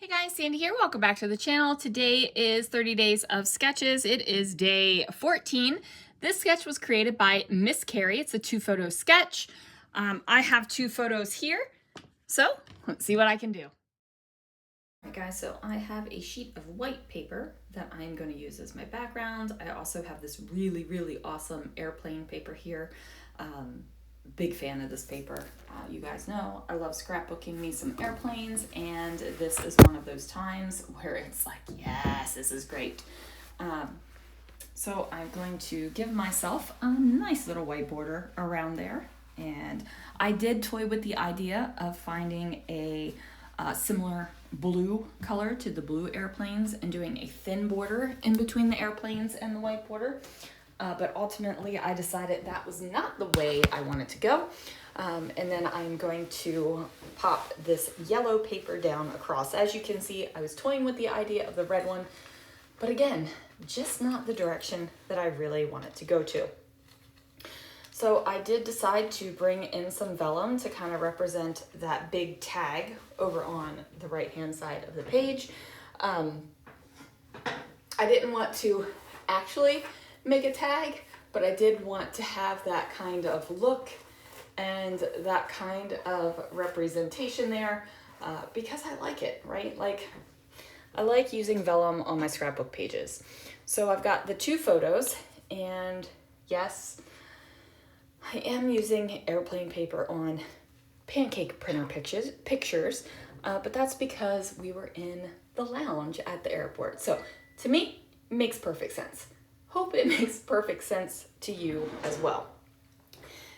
Hey guys, Sandy here. Welcome back to the channel. Today is 30 days of sketches. It is day 14. This sketch was created by Miss Carrie. It's a 2-photo sketch. I have 2 photos here, so let's see what I can do. All right guys, so I have a sheet of white paper that I'm going to use as my background. I also have this really awesome airplane paper here. Big fan of this paper. You guys know I love scrapbooking me some airplanes, and this is one of those times where it's like, yes, this is great. So I'm going to give myself a nice little white border around there, and I did toy with the idea of finding a similar blue color to the blue airplanes and doing a thin border in between the airplanes and the white border. But ultimately I decided that was not the way I wanted to go. And then I'm going to pop this yellow paper down across. As you can see, I was toying with the idea of the red one, but again, just not the direction that I really wanted to go to. So I did decide to bring in some vellum to kind of represent that big tag over on the right-hand side of the page. I didn't want to actually make a tag, but I did want to have that kind of look and that kind of representation there because I like it, right? Like, I like using vellum on my scrapbook pages. So I've got the 2 photos, and yes, I am using airplane paper on pancake printer pictures, but that's because we were in the lounge at the airport. So to me, it makes perfect sense. Hope it makes perfect sense to you as well.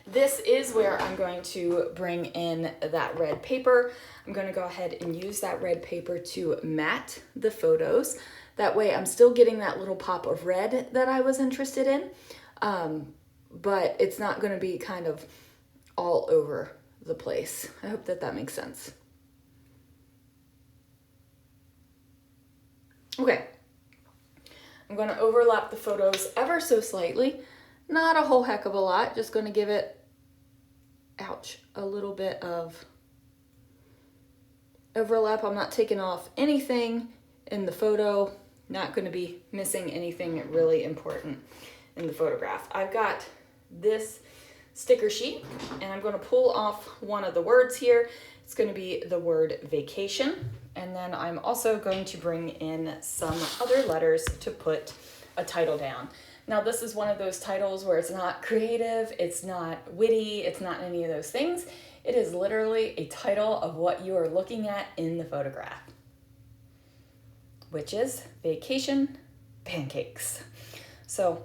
This is where I'm going to bring in that red paper. I'm going to go ahead and use that red paper to matte the photos. That way I'm still getting that little pop of red that I was interested in, but it's not going to be kind of all over the place. I hope that makes sense. Okay. I'm going to overlap the photos ever so slightly, not a whole heck of a lot, just going to give it, ouch, a little bit of overlap. I'm not taking off anything in the photo, not going to be missing anything really important in the photograph. I've got this sticker sheet, and I'm going to pull off one of the words here. It's going to be the word vacation. And then I'm also going to bring in some other letters to put a title down. Now, this is one of those titles where it's not creative, it's not witty, it's not any of those things. It is literally a title of what you are looking at in the photograph, which is Vacation Pancakes. So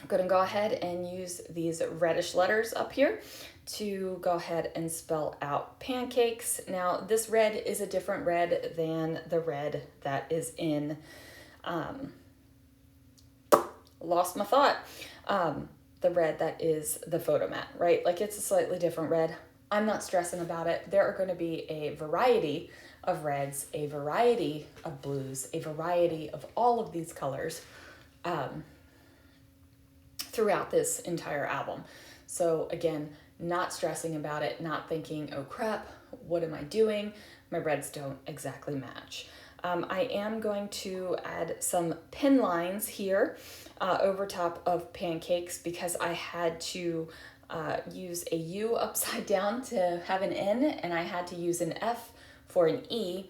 I'm going to go ahead and use these reddish letters up here to go ahead and spell out pancakes. Now, this red is a different red than the red that is in, lost my thought, the red that is the photo mat, right? Like, it's a slightly different red. I'm not stressing about it. There are going to be a variety of reds, a variety of blues, a variety of all of these colors throughout this entire album. So again, not stressing about it, not thinking, oh crap, what am I doing? My reds don't exactly match. I am going to add some pin lines here over top of pancakes because I had to use a U upside down to have an N, and I had to use an F for an E,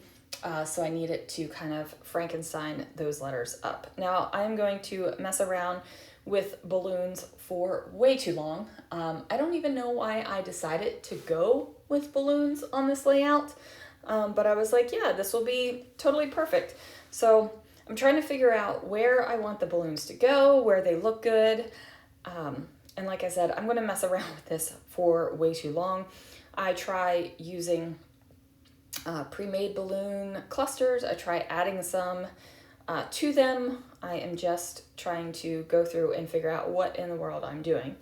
so I needed to kind of Frankenstein those letters up. Now I'm going to mess around with balloons for way too long. I don't even know why I decided to go with balloons on this layout, but I was like, yeah, this will be totally perfect. So I'm trying to figure out where I want the balloons to go, where they look good. And like I said, I'm going to mess around with this for way too long. I try using pre-made balloon clusters. I try adding some to them. I am just trying to go through and figure out what in the world I'm doing.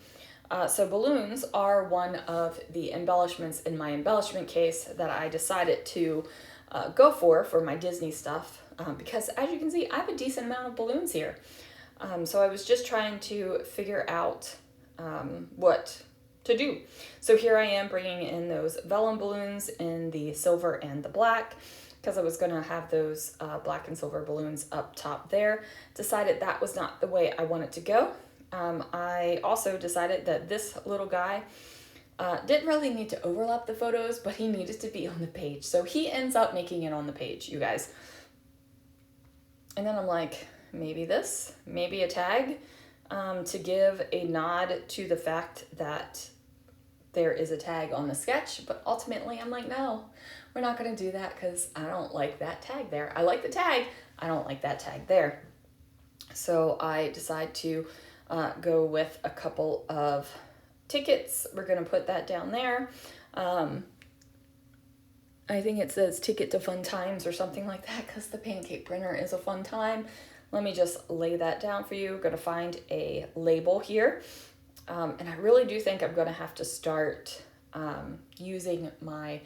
So balloons are one of the embellishments in my embellishment case that I decided to go for my Disney stuff because, as you can see, I have a decent amount of balloons here. So I was just trying to figure out what to do. So here I am bringing in those vellum balloons in the silver and the black, because I was going to have those black and silver balloons up top there. Decided that was not the way I wanted to go. I also decided that this little guy didn't really need to overlap the photos, but he needed to be on the page. So he ends up making it on the page, you guys. And then I'm like, maybe this, maybe a tag to give a nod to the fact that there is a tag on the sketch. But ultimately I'm like, no, we're not going to do that because I don't like that tag there. I like the tag. I don't like that tag there. So I decide to go with a couple of tickets. We're going to put that down there. I think it says ticket to fun times or something like that, because the pancake printer is a fun time. Let me just lay that down for you. I'm going to find a label here. And I really do think I'm going to have to start using my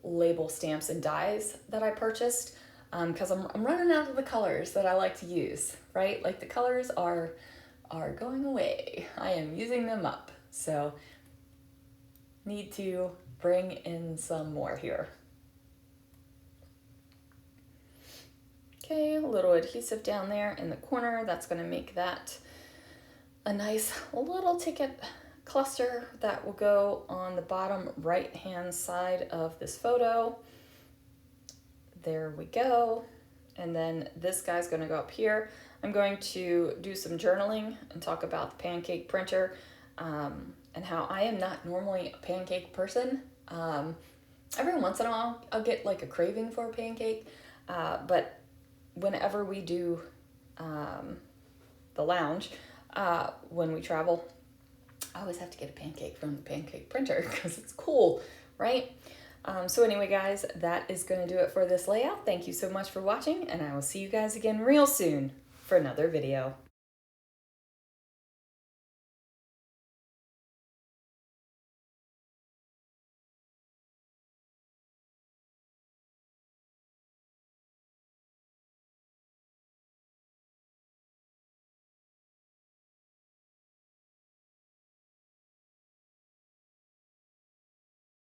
label stamps and dies that I purchased, because I'm running out of the colors that I like to use, right? Like the colors are going away. I am using them up. So need to bring in some more here. Okay, a little adhesive down there in the corner. That's going to make that a nice little ticket cluster that will go on the bottom right hand side of this photo. There we go. And then this guy's going to go up here. I'm going to do some journaling and talk about the pancake printer and how I am not normally a pancake person. Every once in a while I'll get like a craving for a pancake, but whenever we do the lounge, when we travel, I always have to get a pancake from the pancake printer because it's cool, right? So anyway, guys, that is going to do it for this layout. Thank you so much for watching, and I will see you guys again real soon for another video.